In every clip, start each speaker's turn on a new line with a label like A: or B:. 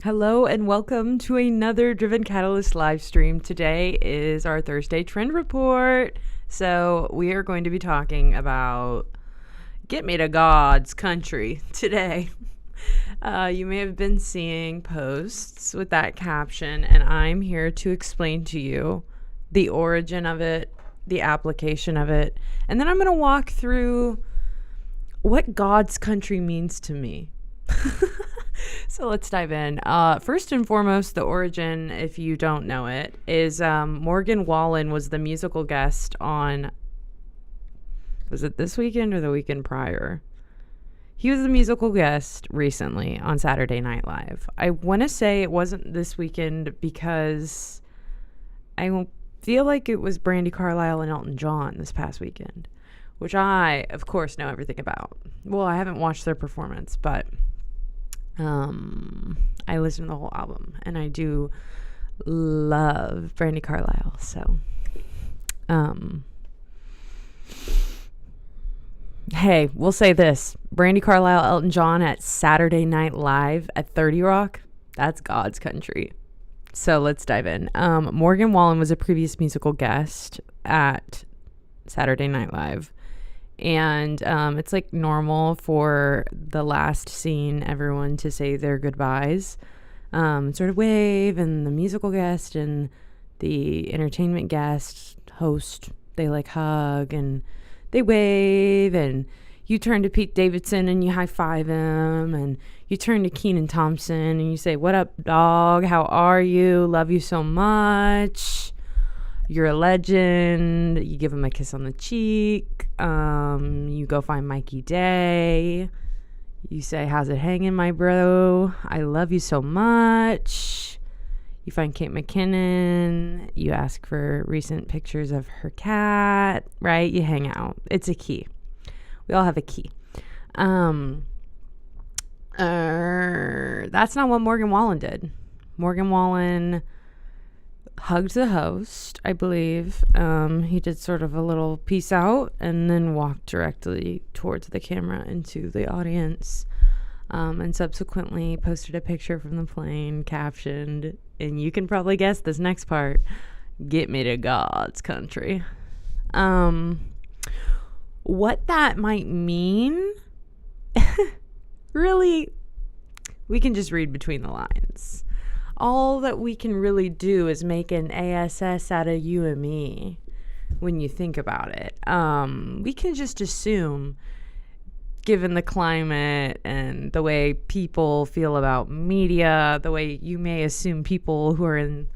A: Hello and welcome to another Driven Catalyst live stream. Today is our Thursday trend report. So, we are going to be talking about Get Me to God's Country today. You may have been seeing posts with that caption, and I'm here to explain to you the origin of it, the application of it, and then I'm going to walk through what God's country means to me. So let's dive in. First and foremost, the origin, if you don't know it, is Morgan Wallen was the musical guest on, was it this weekend or the weekend prior? He was the musical guest recently on Saturday Night Live. I want to say it wasn't this weekend because I feel like it was Brandi Carlile and Elton John this past weekend, which I, of course, know everything about. Well, I haven't watched their performance, but I listened to the whole album, and I do love Brandi Carlile. So, hey, we'll say this: Brandi Carlile, Elton John at Saturday Night Live at 30 Rock. That's God's country. So let's dive in. Morgan Wallen was a previous musical guest at Saturday Night Live. And it's like normal for the last scene, everyone to say their goodbyes, sort of wave, and the musical guest and the entertainment guest host, they like hug and they wave, and you turn to Pete Davidson and you high five him, and you turn to Kenan Thompson and you say, "What up, dog? How are you? Love you so much. You're a legend." You give him a kiss on the cheek. You go find Mikey Day. You say, "How's it hanging, my bro? I love you so much." You find Kate McKinnon. You ask for recent pictures of her cat, right? You hang out. It's a key. We all have a key. That's not what Morgan Wallen did. Morgan Wallen hugged the host, I believe. He did sort of a little peace out and then walked directly towards the camera into the audience, and subsequently posted a picture from the plane captioned, and you can probably guess this next part, "Get me to God's country." What that might mean, really, we can just read between the lines. All that we can really do is make an ASS out of you and me when you think about it. We can just assume, given the climate and the way people feel about media, the way you may assume people who are in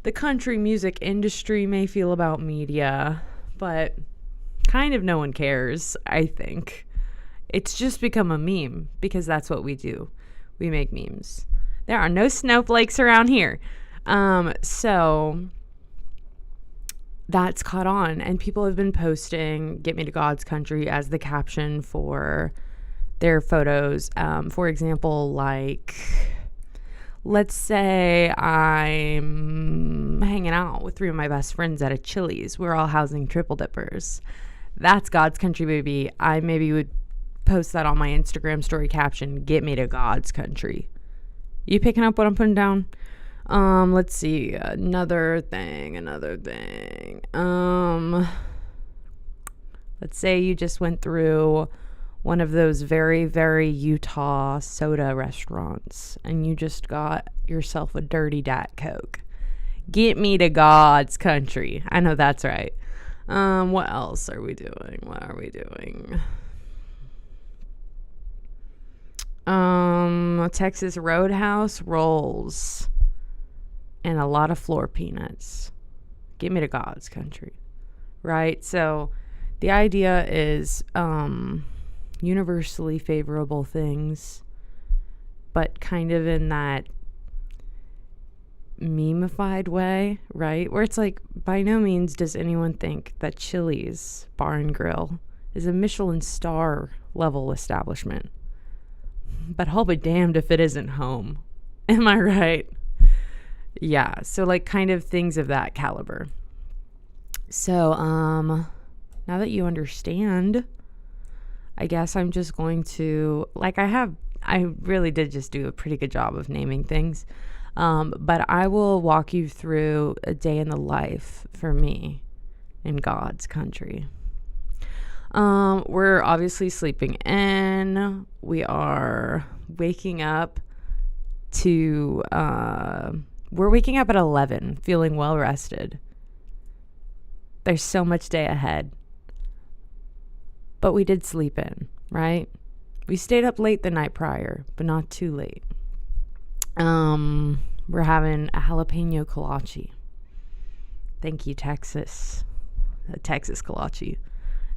A: the country music industry may feel about media, but kind of no one cares, I think. It's just become a meme because that's what we do. We make memes. There are no snowflakes around here. So that's caught on, and people have been posting "Get Me to God's Country" as the caption for their photos. For example, like, let's say I'm hanging out with three of my best friends at a Chili's. We're all housing triple dippers. That's God's country, baby. I maybe would post that on my Instagram story caption, "Get me to God's country." You picking up what I'm putting down? Let's see. Another thing. Let's say you just went through one of those very, very Utah soda restaurants and you just got yourself a dirty Dat Coke. Get me to God's country. I know that's right. What else are we doing? Texas Roadhouse rolls and a lot of floor peanuts. Get me to God's country, right? So the idea is universally favorable things, but kind of in that memeified way, right? Where it's like, by no means does anyone think that Chili's Bar and Grill is a Michelin star level establishment. But I'll be damned if it isn't home. Am I right? Yeah, so like kind of things of that caliber. So now that you understand, I guess I'm just going to, like, I have I really did just do a pretty good job of naming things. But I will walk you through a day in the life for me in God's country. We're obviously sleeping in. We are waking up we're waking up at 11, feeling well rested. There's so much day ahead. But we did sleep in, right? We stayed up late the night prior, but not too late. We're having a jalapeno kolache. Thank you, Texas. A Texas kolache.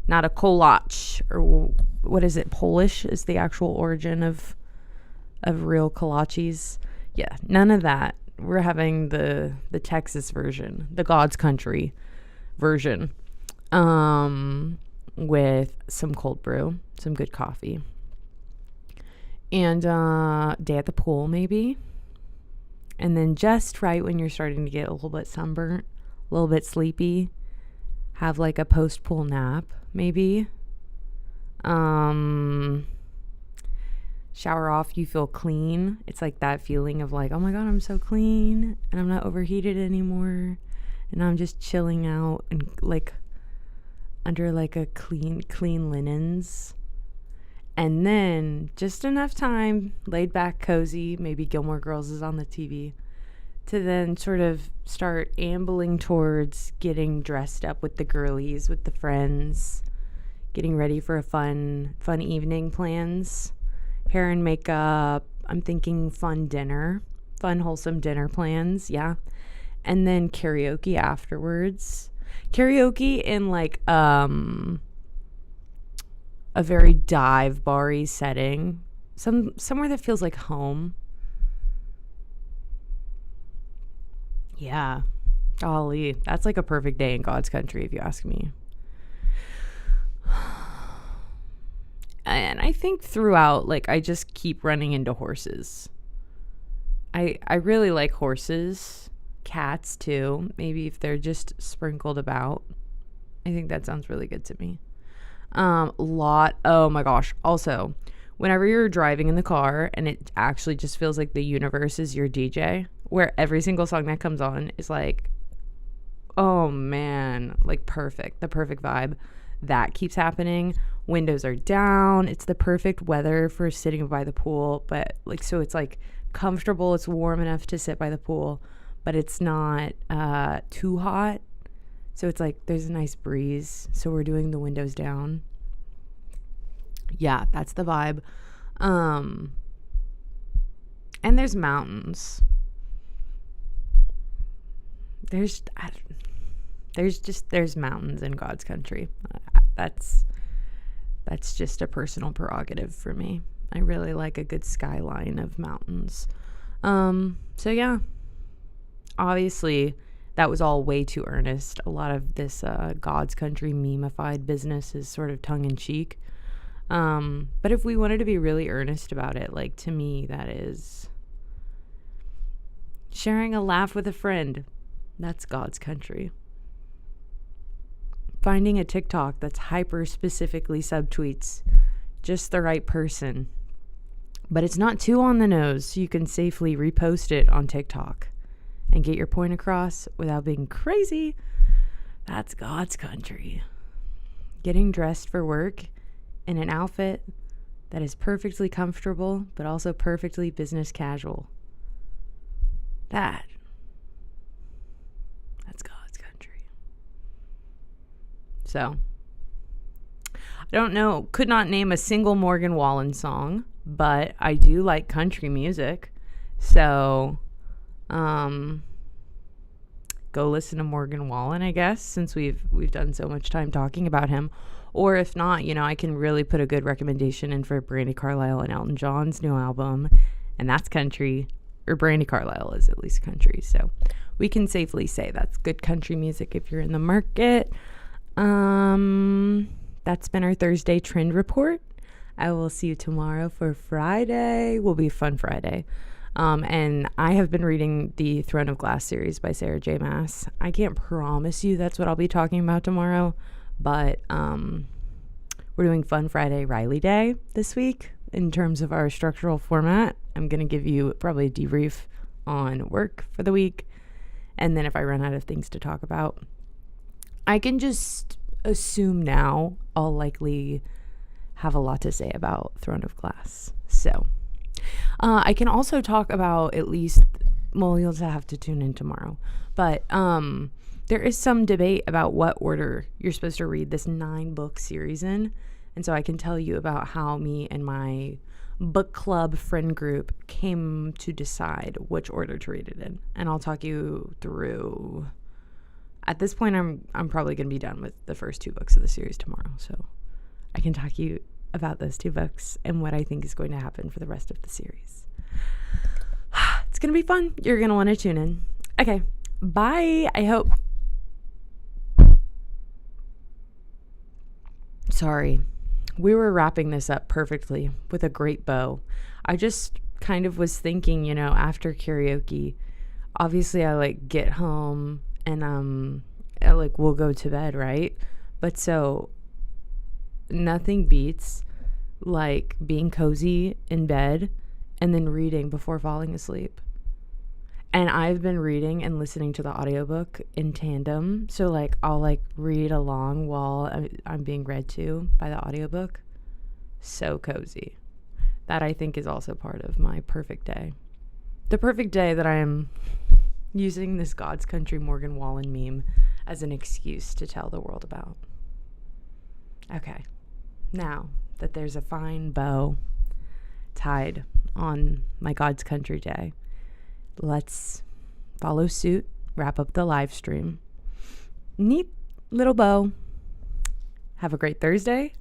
A: Not a kolache, or what is it? Polish is the actual origin of real kolaches. Yeah, none of that. We're having the Texas version, the God's country version, with some cold brew, some good coffee, and day at the pool maybe. And then just right when you're starting to get a little bit sunburnt, a little bit sleepy, have like a post-pool nap maybe. Shower off, you feel clean. It's like that feeling of like, oh my God, I'm so clean and I'm not overheated anymore. And I'm just chilling out and like under like a clean linens. And then just enough time, laid back, cozy, maybe Gilmore Girls is on the TV, to then sort of start ambling towards getting dressed up with the girlies, with the friends, getting ready for a fun evening plans. Hair and makeup. I'm thinking fun wholesome dinner plans. Yeah. And then karaoke afterwards. Karaoke in like a very dive bar-y setting. Somewhere that feels like home. Yeah. Golly. That's like a perfect day in God's country, if you ask me. And I think throughout, like, I just keep running into horses. I really like horses. Cats, too. Maybe if they're just sprinkled about. I think that sounds really good to me. Oh my gosh. Also, whenever you're driving in the car and it actually just feels like the universe is your DJ, where every single song that comes on is like, oh man, like perfect. The perfect vibe. That keeps happening. Windows are down. It's the perfect weather for sitting by the pool, but like, so it's like comfortable. It's warm enough to sit by the pool, but it's not too hot. So it's like there's a nice breeze. So we're doing the windows down. Yeah, that's the vibe. And there's mountains. There's mountains in God's country. That's just a personal prerogative for me. I really like a good skyline of mountains. So yeah, obviously that was all way too earnest. A lot of this God's country meme-ified business is sort of tongue-in-cheek. But if we wanted to be really earnest about it, like to me, that is sharing a laugh with a friend. That's God's country. Finding a TikTok that's hyper specifically subtweets just the right person, but it's not too on the nose, so you can safely repost it on TikTok and get your point across without being crazy. That's God's country. Getting dressed for work in an outfit that is perfectly comfortable, but also perfectly business casual. That's God's country. So, I don't know, could not name a single Morgan Wallen song, but I do like country music. So, go listen to Morgan Wallen, I guess, since we've done so much time talking about him. Or if not, I can really put a good recommendation in for Brandi Carlile and Elton John's new album, and that's country, or Brandi Carlile is at least country. So we can safely say that's good country music if you're in the market. That's been our Thursday trend report. I will see you tomorrow for Friday. Will be a fun Friday. And I have been reading the Throne of Glass series by Sarah J. Maas. I can't promise you that's what I'll be talking about tomorrow, but we're doing Fun Friday Riley Day this week. in terms of our structural format. I'm going to give you probably a debrief on work for the week. And then if I run out of things to talk about, I can just assume now I'll likely have a lot to say about Throne of Glass. So I can also talk about at least, well, you'll have to tune in tomorrow. But there is some debate about what order you're supposed to read this 9-book series in. And so I can tell you about how me and my book club friend group came to decide which order to read it in. And I'll talk you through. At this point, I'm probably going to be done with the first 2 books of the series tomorrow. So I can talk you about those 2 books and what I think is going to happen for the rest of the series. It's going to be fun. You're going to want to tune in. Okay. Bye. I hope. Sorry. We were wrapping this up perfectly with a great bow. I just kind of was thinking, after karaoke, obviously I get home and we'll go to bed, right? But so nothing beats being cozy in bed and then reading before falling asleep. And I've been reading and listening to the audiobook in tandem. So I'll read along while I'm being read to by the audiobook. So cozy. That I think is also part of my perfect day. The perfect day that I am using this God's Country Morgan Wallen meme as an excuse to tell the world about. Okay. Now that there's a fine bow tied on my God's Country day, let's follow suit, wrap up the live stream. Neat little bow. Have a great Thursday.